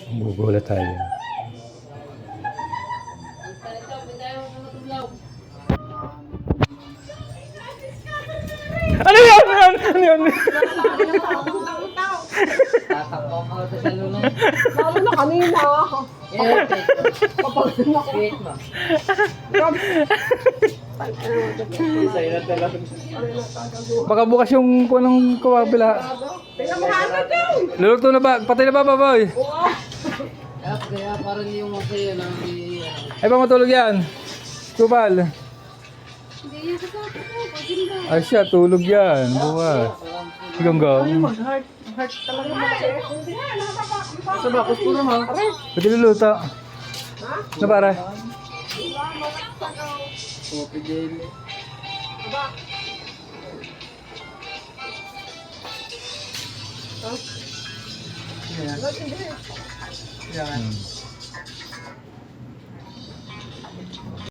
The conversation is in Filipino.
Gugulat tayo. Ano yan? Ano yan? Tatakbo ko ito sa lulong. Lalo na kanina. Kapag Wait mo. Baka bukas yung kunang kawabila. pinamahana daw. Luluto na ba? Patay na ba, baboy? Kaya parang yung masaya lang Ay ba matulog yan? Kupal. Ay siya, tulog yan. Bukas. Hanggang. Heart talaga kasi. sa bakos po naman. Pwede luluto. Na para? Coffee jelly. Yan.